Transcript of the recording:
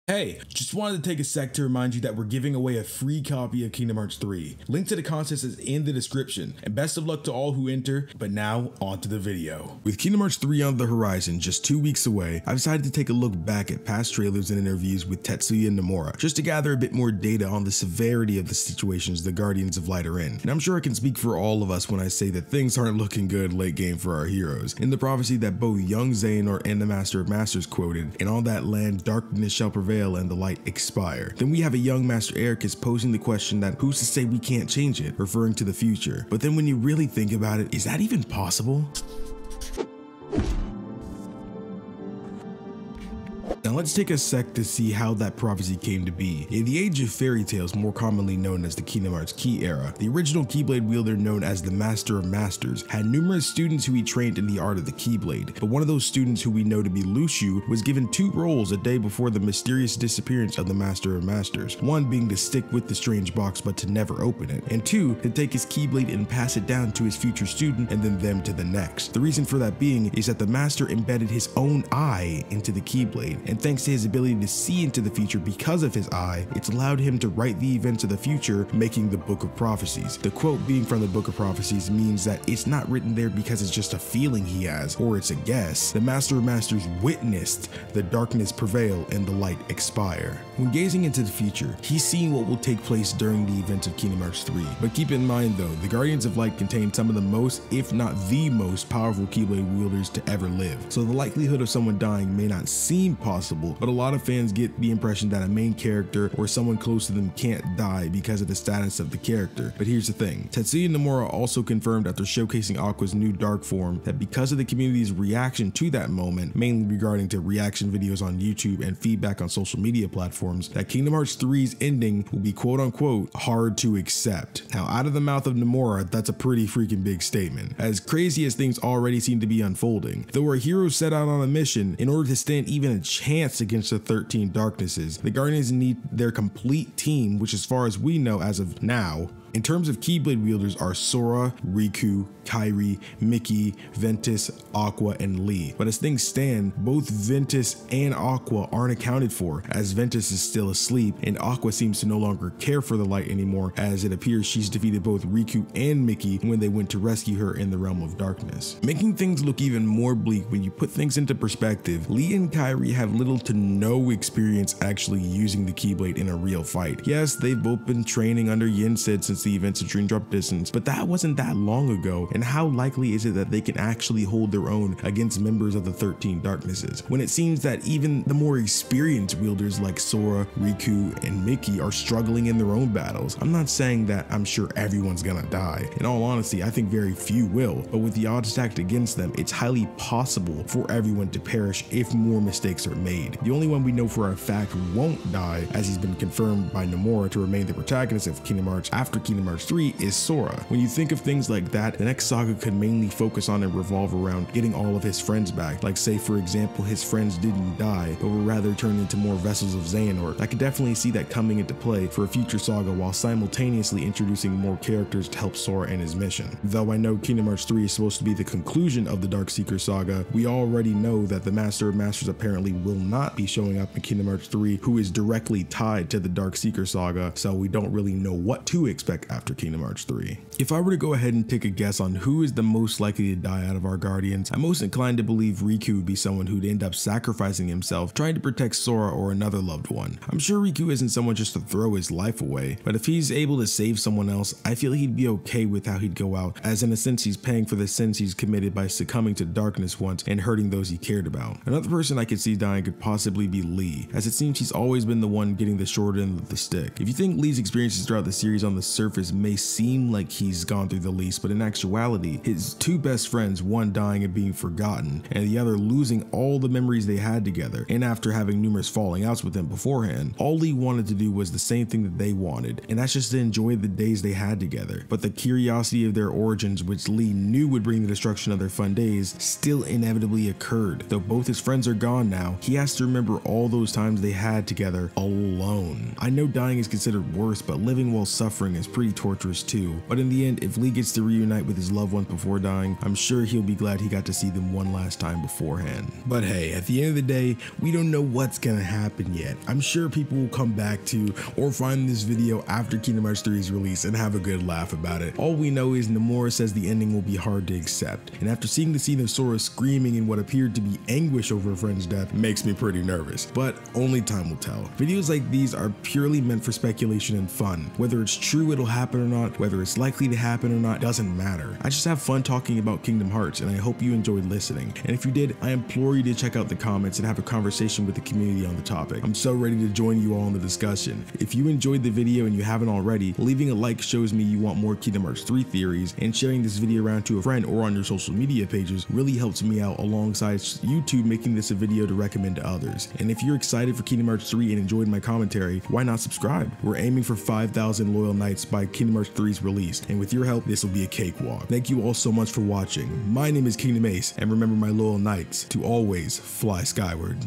Hey, just wanted to take a sec to remind you that we're giving away a free copy of Kingdom Hearts 3. Link to the contest is in the description, and best of luck to all who enter, but now on to the video. With Kingdom Hearts 3 on the horizon just 2 weeks away, I've decided to take a look back at past trailers and interviews with Tetsuya and Nomura, just to gather a bit more data on the severity of the situations the Guardians of Light are in. And I'm sure I can speak for all of us when I say that things aren't looking good late game for our heroes. In the prophecy that both young xehanort and the Master of Masters quoted, "And on that land darkness shall prevail and the light expire." Then we have a young Master Ericus posing the question that who's to say we can't change it, referring to the future. But then when you really think about it, is that even possible? Now let's take a sec to see how that prophecy came to be. In the age of fairy tales, more commonly known as the Kingdom Hearts Key era, the original Keyblade wielder known as the Master of Masters had numerous students who he trained in the art of the Keyblade, but one of those students, who we know to be Luciu, was given 2 roles a day before the mysterious disappearance of the Master of Masters, one being to stick with the strange box but to never open it, and 2, to take his Keyblade and pass it down to his future student and then them to the next. The reason for that being is that the Master embedded his own eye into the Keyblade, and thanks to his ability to see into the future because of his eye, it's allowed him to write the events of the future, making the Book of Prophecies. The quote being from the Book of Prophecies means that it's not written there because it's just a feeling he has, or it's a guess. The Master of Masters witnessed the darkness prevail and the light expire. When gazing into the future, he's seeing what will take place during the events of Kingdom Hearts 3. But keep in mind though, the Guardians of Light contain some of the most, if not the most, powerful Keyblade wielders to ever live. So the likelihood of someone dying may not seem possible, but a lot of fans get the impression that a main character or someone close to them can't die because of the status of the character. But here's the thing, Tetsuya Nomura also confirmed after showcasing Aqua's new dark form that because of the community's reaction to that moment, mainly regarding to reaction videos on YouTube and feedback on social media platforms, that Kingdom Hearts 3's ending will be quote unquote hard to accept. Now out of the mouth of Nomura, that's a pretty freaking big statement, as crazy as things already seem to be unfolding. Though our heroes set out on a mission in order to stand even a chance against the 13 darknesses, the Guardians need their complete team, which as far as we know as of now, in terms of Keyblade wielders, are Sora, Riku, Kairi, Mickey, Ventus, Aqua, and Lee. But as things stand, both Ventus and Aqua aren't accounted for, as Ventus is still asleep and Aqua seems to no longer care for the light anymore, as it appears she's defeated both Riku and Mickey when they went to rescue her in the realm of darkness. Making things look even more bleak when you put things into perspective, Lee and Kairi have little to no experience actually using the Keyblade in a real fight. Yes, they've both been training under Yin Sid since the events of Dream Drop Distance, but that wasn't that long ago, and how likely is it that they can actually hold their own against members of the 13 darknesses, when it seems that even the more experienced wielders like Sora, Riku, and Mickey are struggling in their own battles? I'm not saying that I'm sure everyone's gonna die. In all honesty, I think very few will, but with the odds stacked against them, it's highly possible for everyone to perish if more mistakes are made. The only one we know for a fact won't die, as he's been confirmed by Nomura to remain the protagonist of Kingdom Hearts after Kingdom Hearts 3, is Sora. When you think of things like that, the next saga could mainly focus on and revolve around getting all of his friends back. Like say for example, his friends didn't die, but were rather turned into more vessels of xehanort. I could definitely see that coming into play for a future saga while simultaneously introducing more characters to help Sora in his mission. Though I know Kingdom Hearts 3 is supposed to be the conclusion of the Dark Seeker saga, we already know that the Master of Masters apparently will not be showing up in Kingdom Hearts 3, who is directly tied to the Dark Seeker saga, so we don't really know what to expect after Kingdom Hearts 3. If I were to go ahead and take a guess on who is the most likely to die out of our Guardians, I'm most inclined to believe Riku would be someone who'd end up sacrificing himself trying to protect Sora or another loved one. I'm sure Riku isn't someone just to throw his life away, but if he's able to save someone else, I feel he'd be okay with how he'd go out, as in a sense he's paying for the sins he's committed by succumbing to darkness once and hurting those he cared about. Another person I could see dying could possibly be Lee, as it seems he's always been the one getting the short end of the stick. If you think Lee's experiences throughout the series on the surface may seem like he's gone through the least, but in actuality, his 2 best friends, one dying and being forgotten, and the other losing all the memories they had together, and after having numerous falling outs with them beforehand, all Lee wanted to do was the same thing that they wanted, and that's just to enjoy the days they had together. But the curiosity of their origins, which Lee knew would bring the destruction of their fun days, still inevitably occurred. Though both his friends are gone now, he has to remember all those times they had together alone. I know dying is considered worse, but living while suffering is pretty torturous too. But in the end, if Lee gets to reunite with his loved ones before dying, I'm sure he'll be glad he got to see them one last time beforehand. But hey, at the end of the day, we don't know what's gonna happen yet. I'm sure people will come back to or find this video after Kingdom Hearts 3's release and have a good laugh about it. All we know is Nomura says the ending will be hard to accept, and after seeing the scene of Sora screaming in what appeared to be anguish over a friend's death makes me pretty nervous, but only time will tell. Videos like these are purely meant for speculation and fun. Whether it's true it'll happen or not, whether it's likely to happen or not, doesn't matter. I just have fun talking about Kingdom Hearts, and I hope you enjoyed listening. And if you did, I implore you to check out the comments and have a conversation with the community on the topic. I'm so ready to join you all in the discussion. If you enjoyed the video and you haven't already, leaving a like shows me you want more Kingdom Hearts 3 theories, and sharing this video around to a friend or on your social media pages really helps me out, alongside YouTube making this a video to recommend to others. And if you're excited for Kingdom Hearts 3 and enjoyed my commentary, why not subscribe? We're aiming for 5,000 loyal knights by Kingdom Hearts 3's release, and with your help, this will be a cakewalk. Thank you all so much for watching. My name is KingdomAce, and remember, my loyal knights, to always fly skyward.